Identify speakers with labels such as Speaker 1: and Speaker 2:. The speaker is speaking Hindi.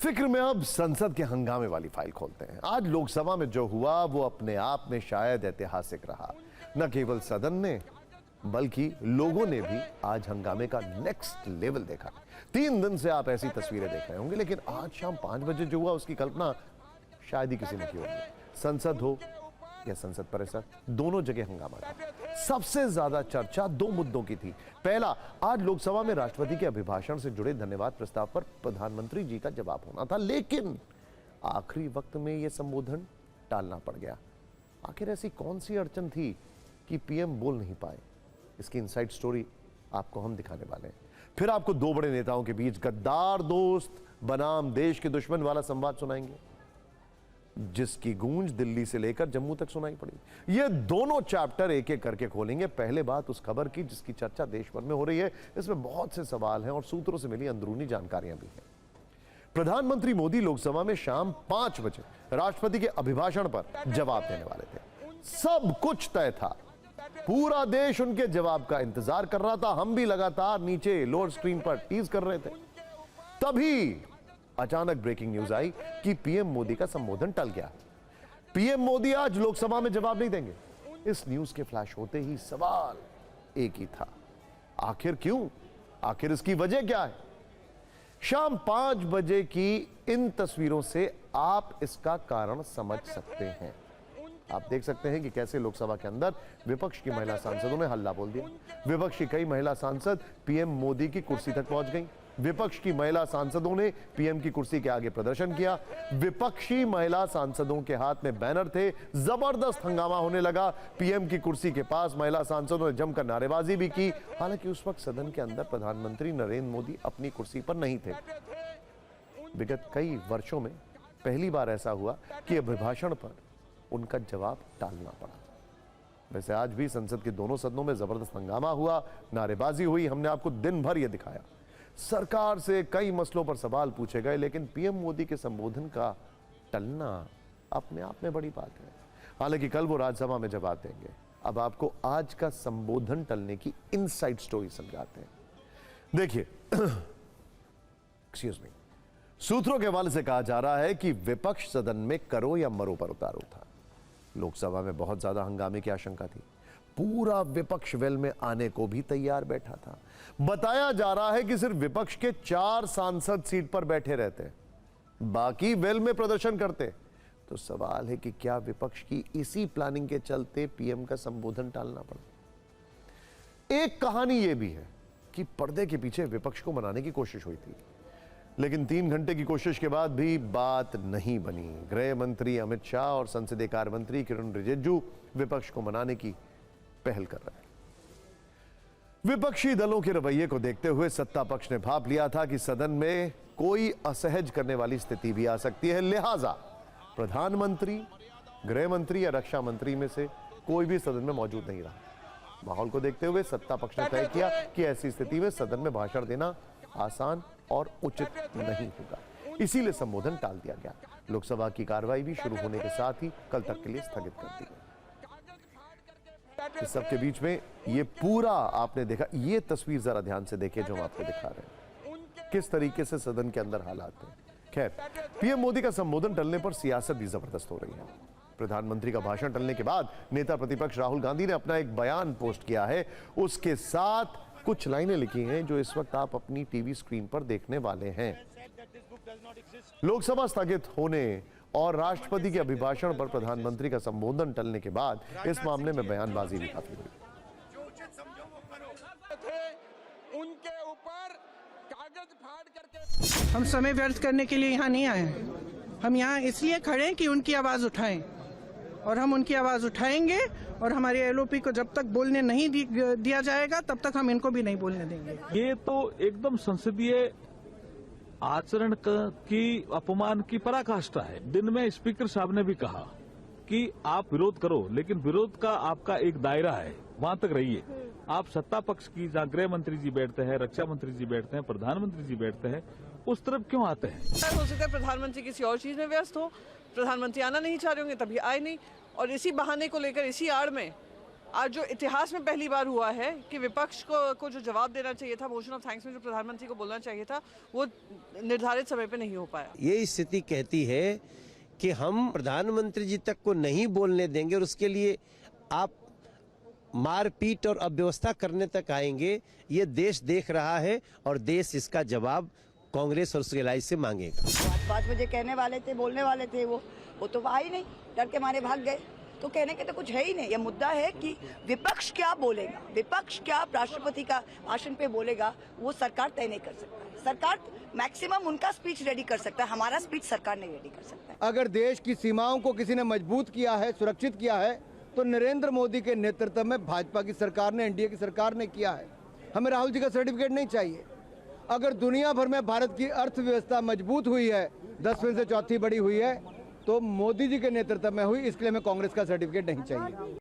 Speaker 1: फिक्र में अब संसद के हंगामे वाली फाइल खोलते हैं। आज लोकसभा में जो हुआ वो अपने आप में शायद ऐतिहासिक रहा। न केवल सदन ने बल्कि लोगों ने भी आज हंगामे का नेक्स्ट लेवल देखा। 3 दिन से आप ऐसी तस्वीरें देख रहे होंगे, लेकिन आज शाम 5 बजे जो हुआ उसकी कल्पना शायद ही किसी ने की होगी। संसद हो या संसद परिसर, दोनों जगह हंगामा था। सबसे ज्यादा चर्चा 2 मुद्दों की थी। पहला, आज लोकसभा में राष्ट्रपति के अभिभाषण से जुड़े धन्यवाद प्रस्ताव पर प्रधानमंत्री जी का जवाब होना था, लेकिन आखिरी वक्त में यह संबोधन टालना पड़ गया। आखिर ऐसी कौन सी अड़चन थी कि पीएम बोल नहीं पाए? इसकी इनसाइड स्टोरी आपको हम दिखाने वाले हैं। फिर आपको 2 बड़े नेताओं के बीच गद्दार दोस्त बनाम देश के दुश्मन वाला संवाद सुनाएंगे, जिसकी गूंज दिल्ली से लेकर जम्मू तक सुनाई पड़ी। ये दोनों चैप्टर एक एक करके खोलेंगे। पहले बात उस खबर की जिसकी चर्चा देश भर में हो रही है। इसमें बहुत से सवाल हैं और सूत्रों से मिली अंदरूनी जानकारियां भी हैं। प्रधानमंत्री मोदी लोकसभा में शाम 5 बजे राष्ट्रपति के अभिभाषण पर जवाब देने वाले थे। सब कुछ तय था, पूरा देश उनके जवाब का इंतजार कर रहा था। हम भी लगातार नीचे लोअर स्क्रीन पर टीज कर रहे थे। तभी अचानक ब्रेकिंग न्यूज आई कि पीएम मोदी का संबोधन टल गया। पीएम मोदी आज लोकसभा में जवाब नहीं देंगे। इस न्यूज के फ्लैश होते ही सवाल एक ही था, आखिर क्यों? आखिर इसकी वजह क्या है? शाम 5 बजे की इन तस्वीरों से आप इसका कारण समझ सकते हैं। आप देख सकते हैं कि कैसे लोकसभा के अंदर विपक्ष की महिला सांसदों ने हल्ला बोल दिया। विपक्ष की कई महिला सांसद पीएम मोदी की कुर्सी तक पहुंच गई। विपक्ष की महिला सांसदों ने पीएम की कुर्सी के आगे प्रदर्शन किया। विपक्षी महिला सांसदों के हाथ में बैनर थे। जबरदस्त हंगामा होने लगा। पीएम की कुर्सी के पास महिला सांसदों ने जमकर नारेबाजी भी की। हालांकि उस वक्त सदन के अंदर प्रधानमंत्री नरेंद्र मोदी अपनी कुर्सी पर नहीं थे। विगत कई वर्षों में पहली बार ऐसा हुआ कि अभिभाषण पर उनका जवाब टालना पड़ा। वैसे आज भी संसद के दोनों सदनों में जबरदस्त हंगामा हुआ, नारेबाजी हुई। हमने आपको दिन भर यह दिखाया। सरकार से कई मसलों पर सवाल पूछे गए, लेकिन पीएम मोदी के संबोधन का टलना अपने आप में बड़ी बात है। हालांकि कल वो राज्यसभा में जवाब देंगे। अब आपको आज का संबोधन टलने की इनसाइड स्टोरी समझाते हैं। देखिए, एक्सक्यूज मी, सूत्रों के हवाले से कहा जा रहा है कि विपक्ष सदन में करो या मरो पर उतारू था। लोकसभा में बहुत ज्यादा हंगामे की आशंका थी। पूरा विपक्ष वेल में आने को भी तैयार बैठा था। बताया जा रहा है कि सिर्फ विपक्ष के 4 सांसद सीट पर बैठे रहते, बाकी वेल में प्रदर्शन करते। तो सवाल है कि क्या विपक्ष की इसी प्लानिंग के चलते पीएम का संबोधन टालना पड़ा? एक कहानी यह भी है कि पर्दे के पीछे विपक्ष को मनाने की कोशिश हुई थी, लेकिन 3 घंटे की कोशिश के बाद भी बात नहीं बनी। गृह मंत्री अमित शाह और संसदीय कार्य मंत्री किरण रिजिजू विपक्ष को मनाने की पहल कर रहे हैं। विपक्षी दलों के रवैये को देखते हुए सत्ता पक्ष ने भाप लिया था कि सदन में कोई असहज करने वाली स्थिति भी आ सकती है। लिहाजा प्रधानमंत्री, गृह मंत्री या रक्षा मंत्री में से कोई भी सदन में मौजूद नहीं रहा। माहौल को देखते हुए सत्ता पक्ष ने तय किया कि ऐसी स्थिति में सदन में भाषण देना आसान और उचित नहीं होगा। इसीलिए संबोधन टाल दिया गया। लोकसभा की कार्रवाई भी शुरू होने के साथ ही कल तक के लिए स्थगित कर दी गई। इस सबके बीच में ये पूरा आपने देखा, ये तस्वीर जरा ध्यान से देखिए जो हम आपको दिखा रहे हैं, किस तरीके से सदन के अंदर हालात हैं। खैर, पीएम मोदी का संबोधन टलने पर सियासत भी जबरदस्त हो रही है। प्रधानमंत्री का भाषण टलने के बाद नेता प्रतिपक्ष राहुल गांधी ने अपना एक बयान पोस्ट किया है। उसके साथ कुछ लाइनें लिखी हैं जो इस वक्त आप अपनी टीवी स्क्रीन पर देखने वाले हैं। लोकसभा स्थगित होने और राष्ट्रपति के अभिभाषण पर प्रधानमंत्री का संबोधन टलने के बाद इस मामले में बयानबाजी भी काफी हुई।
Speaker 2: उनके ऊपर कागज फाड़ करके
Speaker 3: हम समय व्यर्थ करने के लिए यहाँ नहीं आए हैं। हम यहाँ इसलिए खड़े हैं कि उनकी आवाज उठाएं, और हम उनकी आवाज उठाएंगे। और हमारे एलओपी को जब तक बोलने नहीं दिया जाएगा तब तक हम इनको भी नहीं बोलने देंगे।
Speaker 4: ये तो एकदम संसदीय आचरण की अपमान की पराकाष्ठा है। दिन में स्पीकर साहब ने भी कहा कि आप विरोध करो, लेकिन विरोध का आपका एक दायरा है, वहां तक रहिए। आप सत्ता पक्ष की, जहाँ गृह मंत्री जी बैठते हैं, रक्षा मंत्री जी बैठते हैं, प्रधानमंत्री जी बैठते हैं, उस तरफ क्यों आते हैं?
Speaker 5: हो सकता है प्रधानमंत्री किसी और चीज में व्यस्त हो, प्रधानमंत्री आना नहीं चाह रहे होंगे, तभी आए नहीं। और इसी बहाने को लेकर, इसी आड़ में आज जो इतिहास में पहली बार हुआ है कि विपक्ष को जो जवाब देना चाहिए था, मोशन ऑफ थैंक्स में जो प्रधानमंत्री को बोलना चाहिए था, वो निर्धारित समय पे नहीं हो पाया।
Speaker 6: ये स्थिति कहती है कि हम प्रधानमंत्री जी तक को नहीं बोलने देंगे और उसके लिए आप मारपीट और अव्यवस्था करने तक आएंगे। ये देश देख रहा है और देश इसका जवाब कांग्रेस और उसके लाई से मांगेगा।
Speaker 7: 5 बजे कहने वाले थे, बोलने वाले थे, वो तो आ ही नहीं, डर के मारे भाग गए। तो कहने के तो कुछ है ही नहीं। यह मुद्दा है कि विपक्ष क्या बोलेगा, विपक्ष क्या राष्ट्रपति का भाषण पे बोलेगा, वो सरकार तय नहीं कर सकता है। सरकार मैक्सिमम उनका स्पीच रेडी कर सकता है, हमारा स्पीच सरकार नहीं रेडी कर सकता है।
Speaker 8: अगर देश की सीमाओं को किसी ने मजबूत किया है, सुरक्षित किया है, तो नरेंद्र मोदी के नेतृत्व में भाजपा की सरकार ने, एनडीए की सरकार ने किया है। हमें राहुल जी का सर्टिफिकेट नहीं चाहिए। अगर दुनिया भर में भारत की अर्थव्यवस्था मजबूत हुई है, 10 में से चौथी बड़ी हुई है, तो मोदी जी के नेतृत्व में हुई, इसलिए हमें कांग्रेस का सर्टिफिकेट नहीं चाहिए।